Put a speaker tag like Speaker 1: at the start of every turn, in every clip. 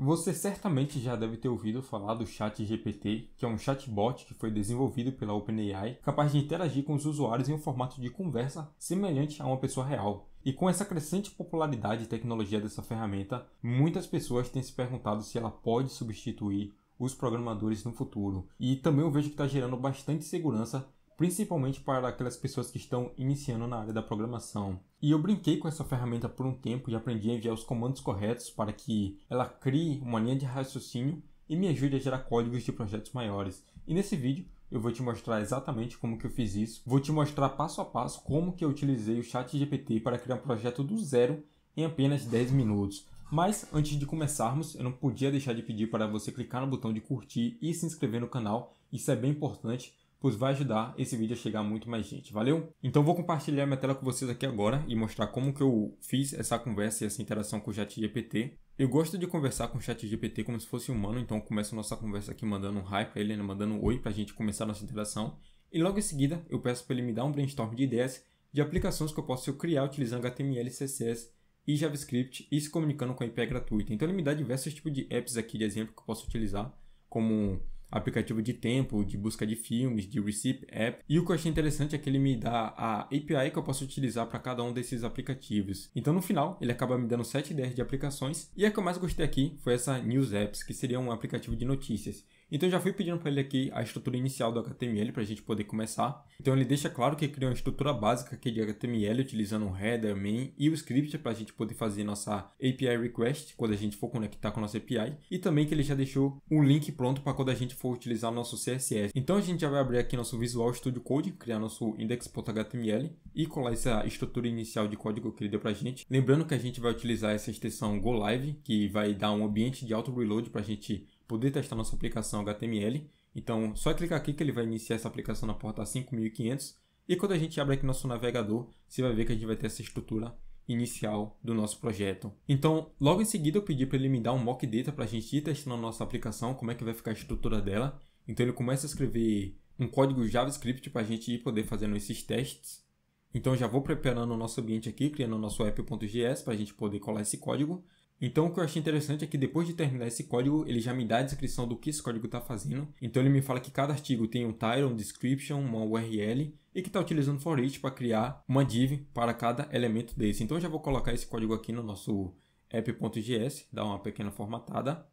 Speaker 1: Você certamente já deve ter ouvido falar do ChatGPT, que é um chatbot que foi desenvolvido pela OpenAI, capaz de interagir com os usuários em um formato de conversa semelhante a uma pessoa real. E com essa crescente popularidade e tecnologia dessa ferramenta, muitas pessoas têm se perguntado se ela pode substituir os programadores no futuro. E também eu vejo que está gerando bastante segurança, principalmente para aquelas pessoas que estão iniciando na área da programação. E eu brinquei com essa ferramenta por um tempo e aprendi a enviar os comandos corretos para que ela crie uma linha de raciocínio e me ajude a gerar códigos de projetos maiores. E nesse vídeo eu vou te mostrar exatamente como que eu fiz isso. Vou te mostrar passo a passo como que eu utilizei o ChatGPT para criar um projeto do zero em apenas 10 minutos. Mas antes de começarmos, eu não podia deixar de pedir para você clicar no botão de curtir e se inscrever no canal. Isso é bem importante, pois vai ajudar esse vídeo a chegar a muito mais gente, valeu? Então vou compartilhar minha tela com vocês aqui agora e mostrar como que eu fiz essa conversa e essa interação com o ChatGPT. Eu gosto de conversar com o ChatGPT como se fosse humano, então eu começo a nossa conversa aqui mandando um hi para ele, mandando um oi para a gente começar a nossa interação. E logo em seguida eu peço para ele me dar um brainstorm de ideias de aplicações que eu posso criar utilizando HTML, CSS e JavaScript e se comunicando com a API gratuita. Então ele me dá diversos tipos de apps aqui de exemplo que eu posso utilizar, como aplicativo de tempo, de busca de filmes, de Recipe App. E o que eu achei interessante é que ele me dá a API que eu posso utilizar para cada um desses aplicativos. Então no final, ele acaba me dando 7 ideias de aplicações. E a que eu mais gostei aqui foi essa News Apps, que seria um aplicativo de notícias. Então eu já fui pedindo para ele aqui a estrutura inicial do HTML para a gente poder começar. Então ele deixa claro que cria uma estrutura básica aqui de HTML utilizando um header, main e o script para a gente poder fazer nossa API request quando a gente for conectar com a nossa API. E também que ele já deixou um link pronto para quando a gente for utilizar o nosso CSS. Então a gente já vai abrir aqui nosso Visual Studio Code, criar nosso index.html e colar essa estrutura inicial de código que ele deu para a gente. Lembrando que a gente vai utilizar essa extensão GoLive, que vai dar um ambiente de auto-reload para a gente poder testar nossa aplicação HTML. Então, só clicar aqui que ele vai iniciar essa aplicação na porta 5500. E quando a gente abre aqui nosso navegador, você vai ver que a gente vai ter essa estrutura inicial do nosso projeto. Então, logo em seguida eu pedi para ele me dar um mock data para a gente ir testando a nossa aplicação, como é que vai ficar a estrutura dela. Então ele começa a escrever um código JavaScript para a gente ir poder fazendo esses testes. Então já vou preparando o nosso ambiente aqui, criando o nosso app.js para a gente poder colar esse código. Então o que eu achei interessante é que depois de terminar esse código, ele já me dá a descrição do que esse código está fazendo. Então ele me fala que cada artigo tem um title, um description, uma URL e que está utilizando for each para criar uma div para cada elemento desse. Então eu já vou colocar esse código aqui no nosso app.js, dar uma pequena formatada.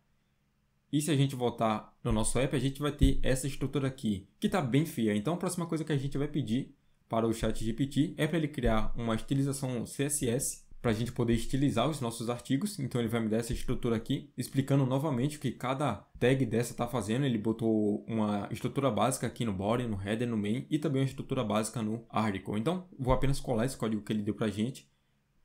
Speaker 1: E se a gente voltar no nosso app, a gente vai ter essa estrutura aqui, que está bem feia. Então a próxima coisa que a gente vai pedir para o ChatGPT é para ele criar uma estilização CSS para a gente poder estilizar os nossos artigos. Então ele vai me dar essa estrutura aqui, explicando novamente o que cada tag dessa está fazendo. Ele botou uma estrutura básica aqui no body, no header, no main e também uma estrutura básica no article. Então vou apenas colar esse código que ele deu para a gente.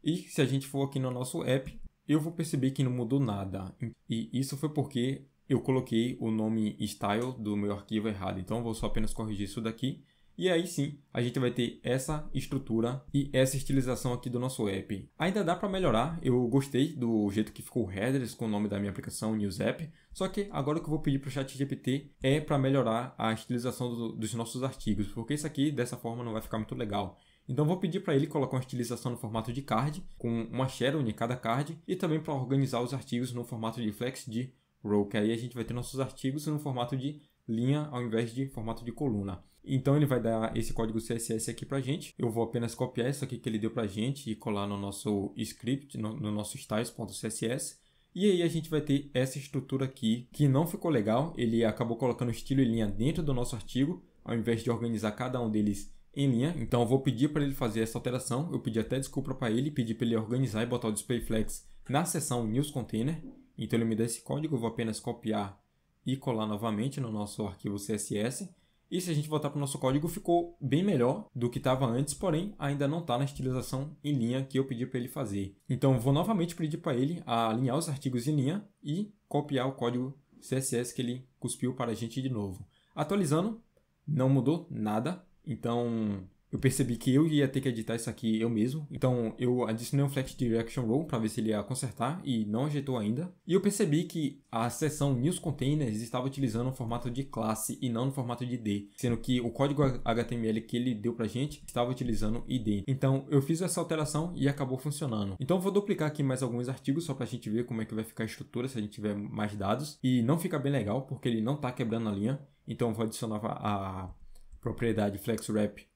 Speaker 1: E se a gente for aqui no nosso app, eu vou perceber que não mudou nada. E isso foi porque eu coloquei o nome style do meu arquivo errado. Então eu vou só apenas corrigir isso daqui. E aí sim, a gente vai ter essa estrutura e essa estilização aqui do nosso app. Ainda dá para melhorar, eu gostei do jeito que ficou o headers com o nome da minha aplicação, News App. Só que agora o que eu vou pedir para o ChatGPT é para melhorar a estilização dos nossos artigos, porque isso aqui dessa forma não vai ficar muito legal. Então vou pedir para ele colocar uma estilização no formato de card, com uma shadow em cada card, e também para organizar os artigos no formato de flex de row, que aí a gente vai ter nossos artigos no formato de linha ao invés de formato de coluna. Então ele vai dar esse código CSS aqui pra gente. Eu vou apenas copiar isso aqui que ele deu pra gente e colar no nosso script, no nosso styles.css. E aí a gente vai ter essa estrutura aqui que não ficou legal. Ele acabou colocando estilo e linha dentro do nosso artigo, ao invés de organizar cada um deles em linha. Então eu vou pedir para ele fazer essa alteração. Eu pedi até desculpa para ele, pedi para ele organizar e botar o display flex na seção news container. Então ele me dá esse código, eu vou apenas copiar e colar novamente no nosso arquivo CSS. E se a gente voltar para o nosso código, ficou bem melhor do que estava antes, porém ainda não está na estilização em linha que eu pedi para ele fazer. Então vou novamente pedir para ele alinhar os artigos em linha e copiar o código CSS que ele cuspiu para a gente de novo. Atualizando, não mudou nada, então eu percebi que eu ia ter que editar isso aqui eu mesmo. Então eu adicionei um Flat Direction Row para ver se ele ia consertar e não ajeitou ainda. E eu percebi que a seção News Containers estava utilizando um formato de classe e não no formato de ID, sendo que o código HTML que ele deu pra gente estava utilizando ID. Então eu fiz essa alteração e acabou funcionando. Então eu vou duplicar aqui mais alguns artigos só pra gente ver como é que vai ficar a estrutura se a gente tiver mais dados. E não fica bem legal porque ele não tá quebrando a linha. Então eu vou adicionar a propriedade FlexWrap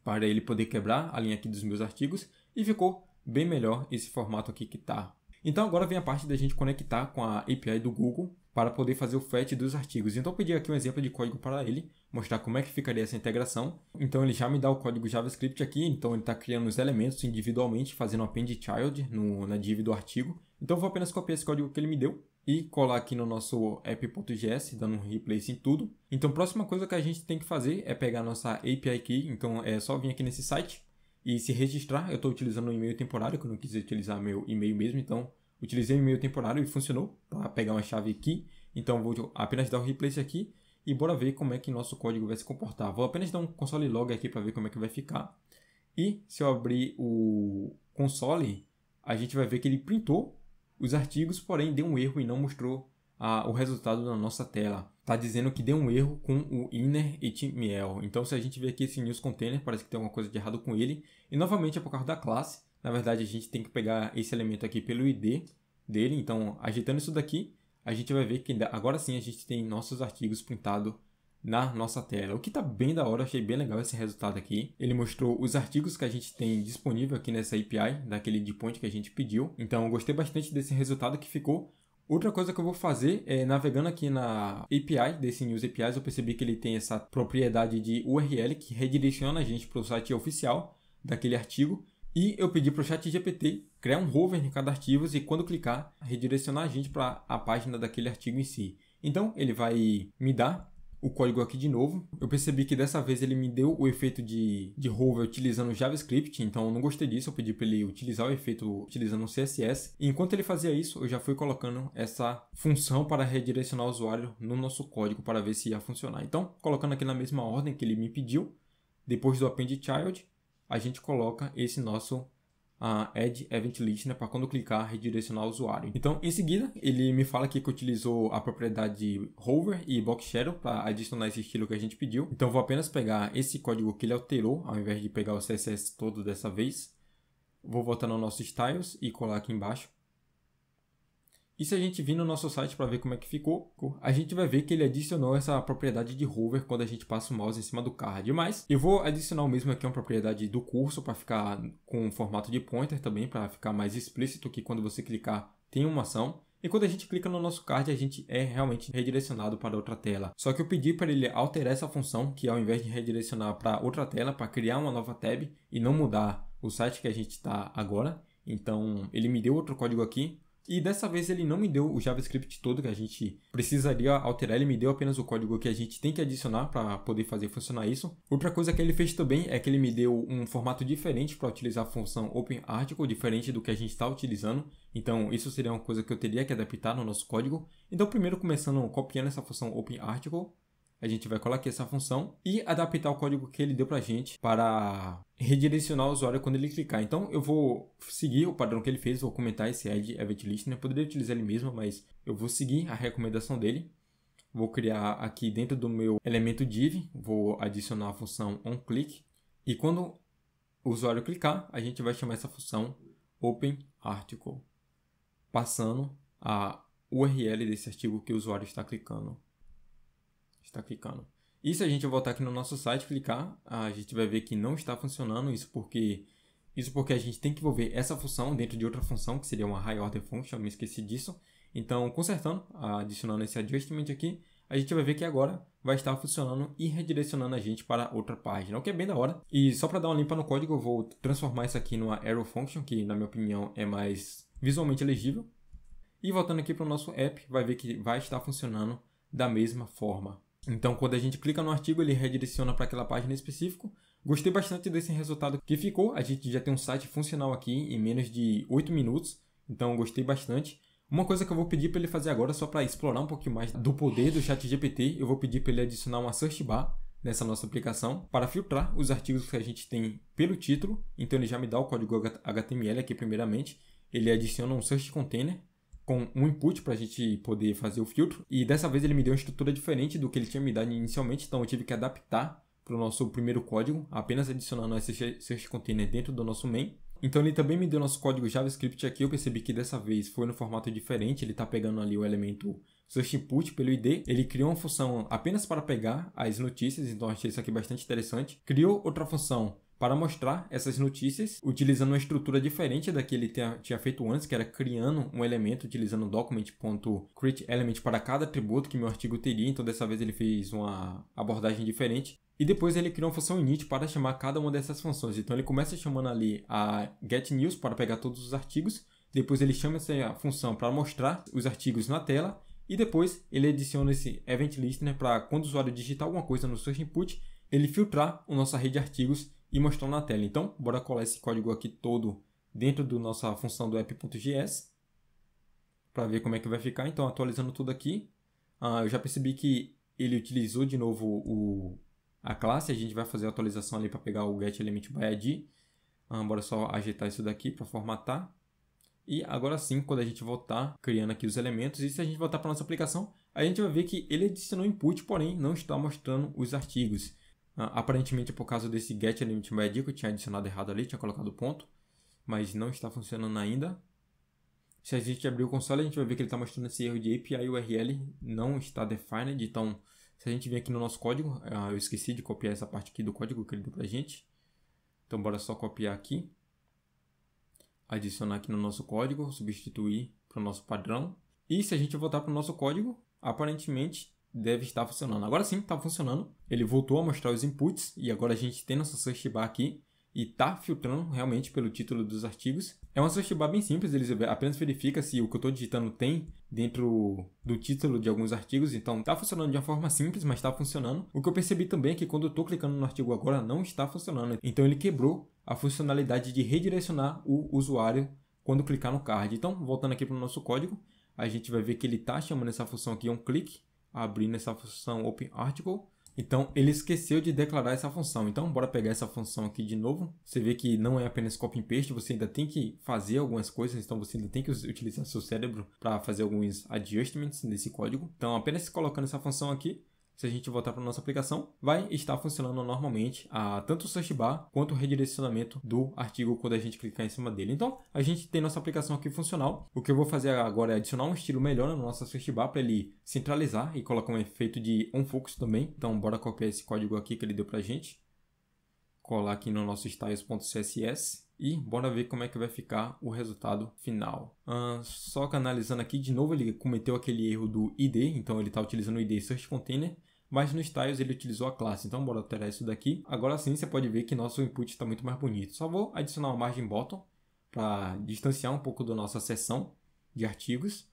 Speaker 1: para ele poder quebrar a linha aqui dos meus artigos e ficou bem melhor esse formato aqui que tá. Então agora vem a parte da gente conectar com a API do Google para poder fazer o fetch dos artigos. Então eu pedi aqui um exemplo de código para ele, mostrar como é que ficaria essa integração. Então ele já me dá o código JavaScript aqui, então ele está criando os elementos individualmente, fazendo um append child na div do artigo. Então eu vou apenas copiar esse código que ele me deu e colar aqui no nosso app.js, dando um replace em tudo. Então a próxima coisa que a gente tem que fazer é pegar a nossa API Key, então é só vir aqui nesse site e se registrar. Eu estou utilizando um e-mail temporário, que eu não quis utilizar meu e-mail mesmo, então utilizei o e-mail temporário e funcionou para pegar uma chave aqui. Então vou apenas dar o replace aqui e bora ver como é que nosso código vai se comportar. Vou apenas dar um console log aqui para ver como é que vai ficar. E se eu abrir o console, a gente vai ver que ele printou os artigos, porém deu um erro e não mostrou o resultado na nossa tela. Está dizendo que deu um erro com o inner HTML. Então se a gente ver aqui esse news container, parece que tem alguma coisa de errado com ele. E novamente é por causa da classe. Na verdade a gente tem que pegar esse elemento aqui pelo ID dele. Então ajeitando isso daqui, a gente vai ver que agora sim a gente tem nossos artigos printados na nossa tela. O que está bem da hora, achei bem legal esse resultado aqui. Ele mostrou os artigos que a gente tem disponível aqui nessa API, daquele endpoint que a gente pediu. Então eu gostei bastante desse resultado que ficou. Outra coisa que eu vou fazer é, navegando aqui na API desse News APIs, eu percebi que ele tem essa propriedade de URL que redireciona a gente para o site oficial daquele artigo. E eu pedi para o ChatGPT criar um hover em cada artigo e quando clicar, redirecionar a gente para a página daquele artigo em si. Então ele vai me dar o código aqui de novo. Eu percebi que dessa vez ele me deu o efeito de hover utilizando JavaScript, então eu não gostei disso. Eu pedi para ele utilizar o efeito utilizando o CSS. E enquanto ele fazia isso, eu já fui colocando essa função para redirecionar o usuário no nosso código para ver se ia funcionar. Então, colocando aqui na mesma ordem que ele me pediu, depois do append child, a gente coloca esse nosso add event listener para quando clicar redirecionar o usuário. Então, em seguida, ele me fala aqui que utilizou a propriedade de hover e box shadow para adicionar esse estilo que a gente pediu. Então, vou apenas pegar esse código que ele alterou, ao invés de pegar o CSS todo dessa vez. Vou voltar no nosso styles e colar aqui embaixo. E se a gente vir no nosso site para ver como é que ficou, a gente vai ver que ele adicionou essa propriedade de hover quando a gente passa o mouse em cima do card. Mas eu vou adicionar o mesmo aqui, uma propriedade do curso, para ficar com formato de pointer também, para ficar mais explícito que quando você clicar tem uma ação. E quando a gente clica no nosso card, a gente é realmente redirecionado para outra tela. Só que eu pedi para ele alterar essa função, que ao invés de redirecionar para outra tela, para criar uma nova tab e não mudar o site que a gente está agora. Então ele me deu outro código aqui. E dessa vez ele não me deu o JavaScript todo que a gente precisaria alterar, ele me deu apenas o código que a gente tem que adicionar para poder fazer funcionar isso. Outra coisa que ele fez também é que ele me deu um formato diferente para utilizar a função OpenArticle, diferente do que a gente está utilizando. Então isso seria uma coisa que eu teria que adaptar no nosso código. Então primeiro começando copiando essa função OpenArticle, a gente vai colar aqui essa função e adaptar o código que ele deu pra gente para redirecionar o usuário quando ele clicar. Então eu vou seguir o padrão que ele fez, vou comentar esse add event listener. Eu poderia utilizar ele mesmo, mas eu vou seguir a recomendação dele. Vou criar aqui dentro do meu elemento div, vou adicionar a função onClick. E quando o usuário clicar, a gente vai chamar essa função OpenArticle, passando a URL desse artigo que o usuário está clicando. E se a gente voltar aqui no nosso site e clicar, a gente vai ver que não está funcionando. Isso porque a gente tem que envolver essa função dentro de outra função, que seria uma high order function, eu me esqueci disso. Então, consertando, adicionando esse adjustment aqui, a gente vai ver que agora vai estar funcionando e redirecionando a gente para outra página, o que é bem da hora. E só para dar uma limpa no código, eu vou transformar isso aqui numa arrow function, que na minha opinião é mais visualmente legível. E voltando aqui para o nosso app, vai ver que vai estar funcionando da mesma forma. Então, quando a gente clica no artigo, ele redireciona para aquela página específica. Gostei bastante desse resultado que ficou. A gente já tem um site funcional aqui em menos de 8 minutos. Então, gostei bastante. Uma coisa que eu vou pedir para ele fazer agora, só para explorar um pouquinho mais do poder do ChatGPT, eu vou pedir para ele adicionar uma search bar nessa nossa aplicação para filtrar os artigos que a gente tem pelo título. Então ele já me dá o código HTML aqui primeiramente. Ele adiciona um search container com um input para a gente poder fazer o filtro. E dessa vez ele me deu uma estrutura diferente do que ele tinha me dado inicialmente, então eu tive que adaptar para o nosso primeiro código, apenas adicionando esse search container dentro do nosso main. Então ele também me deu nosso código JavaScript aqui, eu percebi que dessa vez foi no formato diferente, ele está pegando ali o elemento search input pelo ID, ele criou uma função apenas para pegar as notícias, então achei isso aqui bastante interessante. Criou outra função para mostrar essas notícias, utilizando uma estrutura diferente da que ele tinha feito antes, que era criando um elemento, utilizando document.createElement para cada atributo que meu artigo teria, então dessa vez ele fez uma abordagem diferente. E depois ele criou uma função init para chamar cada uma dessas funções. Então ele começa chamando ali a getNews para pegar todos os artigos, depois ele chama essa função para mostrar os artigos na tela, e depois ele adiciona esse event listener para quando o usuário digitar alguma coisa no search input, ele filtrar a nossa rede de artigos e mostrar na tela. Então, bora colar esse código aqui todo dentro da nossa função do app.js para ver como é que vai ficar. Então, atualizando tudo aqui, eu já percebi que ele utilizou de novo a classe. A gente vai fazer a atualização ali para pegar o getElementById. Bora só ajeitar isso daqui para formatar. E agora sim, quando a gente voltar criando aqui os elementos, e se a gente voltar para a nossa aplicação, a gente vai ver que ele adicionou input, porém não está mostrando os artigos. Aparentemente por causa desse getElementById que eu tinha adicionado errado ali, tinha colocado ponto, mas não está funcionando ainda. Se a gente abrir o console, a gente vai ver que ele está mostrando esse erro de API URL não está defined. Então, se a gente vir aqui no nosso código, eu esqueci de copiar essa parte aqui do código que ele deu pra gente. Então, bora só copiar aqui, adicionar aqui no nosso código, substituir para o nosso padrão. E se a gente voltar para o nosso código, aparentemente deve estar funcionando. Agora sim, está funcionando. Ele voltou a mostrar os inputs e agora a gente tem nossa search bar aqui e está filtrando realmente pelo título dos artigos. É uma search bar bem simples, ele apenas verifica se o que eu estou digitando tem dentro do título de alguns artigos. Então está funcionando de uma forma simples, mas está funcionando. O que eu percebi também é que quando eu estou clicando no artigo agora não está funcionando. Então ele quebrou a funcionalidade de redirecionar o usuário quando clicar no card. Então, voltando aqui para o nosso código, a gente vai ver que ele está chamando essa função aqui onClick, abrindo essa função openArticle. Então, ele esqueceu de declarar essa função. Então, bora pegar essa função aqui de novo. Você vê que não é apenas copy and paste, você ainda tem que fazer algumas coisas. Então, você ainda tem que utilizar seu cérebro para fazer alguns adjustments nesse código. Então, apenas colocando essa função aqui, se a gente voltar para a nossa aplicação, vai estar funcionando normalmente tanto o search bar quanto o redirecionamento do artigo quando a gente clicar em cima dele. Então, a gente tem nossa aplicação aqui funcional. O que eu vou fazer agora é adicionar um estilo melhor na nossa search bar para ele centralizar e colocar um efeito de onFocus também. Então, bora copiar esse código aqui que ele deu para a gente, colar aqui no nosso styles.css e bora ver como é que vai ficar o resultado final. Só que analisando aqui, de novo ele cometeu aquele erro do ID, então ele está utilizando o ID Search Container, mas no Styles ele utilizou a classe, então bora alterar isso daqui. Agora sim você pode ver que nosso input está muito mais bonito. Só vou adicionar uma margem bottom para distanciar um pouco da nossa seção de artigos.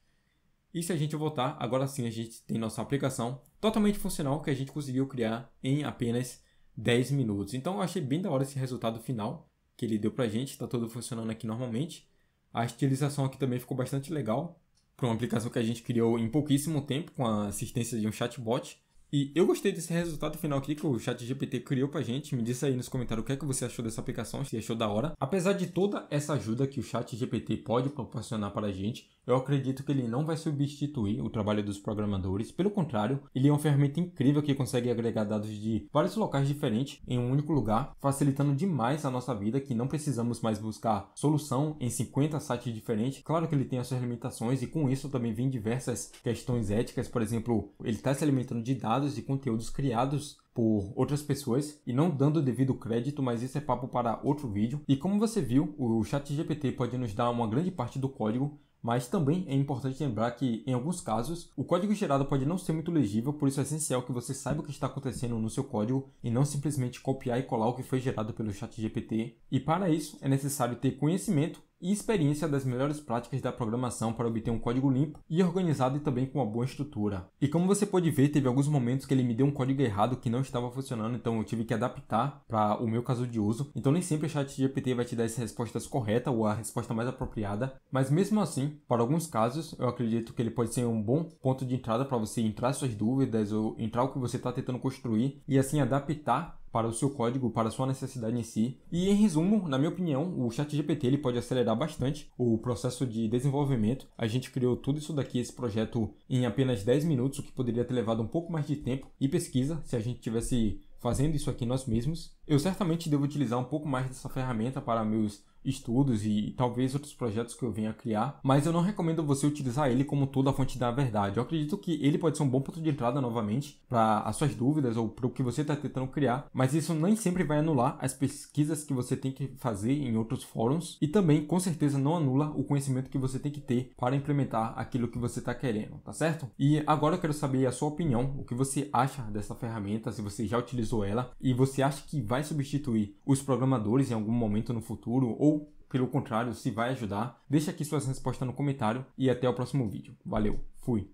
Speaker 1: E se a gente voltar, agora sim a gente tem nossa aplicação totalmente funcional que a gente conseguiu criar em apenas 10 minutos. Então eu achei bem da hora esse resultado final que ele deu pra gente, está tudo funcionando aqui normalmente. A estilização aqui também ficou bastante legal, para uma aplicação que a gente criou em pouquíssimo tempo, com a assistência de um chatbot. E eu gostei desse resultado final aqui que o ChatGPT criou pra gente. Me diz aí nos comentários o que é que você achou dessa aplicação, se achou da hora. Apesar de toda essa ajuda que o ChatGPT pode proporcionar para a gente, eu acredito que ele não vai substituir o trabalho dos programadores. Pelo contrário, ele é uma ferramenta incrível que consegue agregar dados de vários locais diferentes em um único lugar, facilitando demais a nossa vida, que não precisamos mais buscar solução em 50 sites diferentes. Claro que ele tem as suas limitações e com isso também vem diversas questões éticas. Por exemplo, ele está se alimentando de dados e conteúdos criados por outras pessoas e não dando o devido crédito, mas isso é papo para outro vídeo. E como você viu, o ChatGPT pode nos dar uma grande parte do código, mas também é importante lembrar que, em alguns casos, o código gerado pode não ser muito legível, por isso é essencial que você saiba o que está acontecendo no seu código e não simplesmente copiar e colar o que foi gerado pelo ChatGPT. E para isso, é necessário ter conhecimento e experiência das melhores práticas da programação para obter um código limpo e organizado e também com uma boa estrutura. E como você pode ver, teve alguns momentos que ele me deu um código errado que não estava funcionando, então eu tive que adaptar para o meu caso de uso. Então nem sempre o ChatGPT vai te dar as respostas corretas ou a resposta mais apropriada, mas mesmo assim, para alguns casos, eu acredito que ele pode ser um bom ponto de entrada para você entrar suas dúvidas ou entrar o que você está tentando construir e assim adaptar para o seu código, para a sua necessidade em si. E em resumo, na minha opinião, o ChatGPT ele pode acelerar bastante o processo de desenvolvimento. A gente criou tudo isso daqui, esse projeto, em apenas 10 minutos, o que poderia ter levado um pouco mais de tempo e pesquisa se a gente tivesse fazendo isso aqui nós mesmos. Eu certamente devo utilizar um pouco mais dessa ferramenta para meus estudos e talvez outros projetos que eu venha a criar, mas eu não recomendo você utilizar ele como toda a fonte da verdade. Eu acredito que ele pode ser um bom ponto de entrada novamente para as suas dúvidas ou para o que você está tentando criar, mas isso nem sempre vai anular as pesquisas que você tem que fazer em outros fóruns e também, com certeza, não anula o conhecimento que você tem que ter para implementar aquilo que você está querendo, tá certo? E agora eu quero saber a sua opinião, o que você acha dessa ferramenta, se você já utilizou ela e você acha que vai substituir os programadores em algum momento no futuro ou pelo contrário, se vai ajudar. Deixa aqui suas respostas no comentário e até o próximo vídeo. Valeu, fui!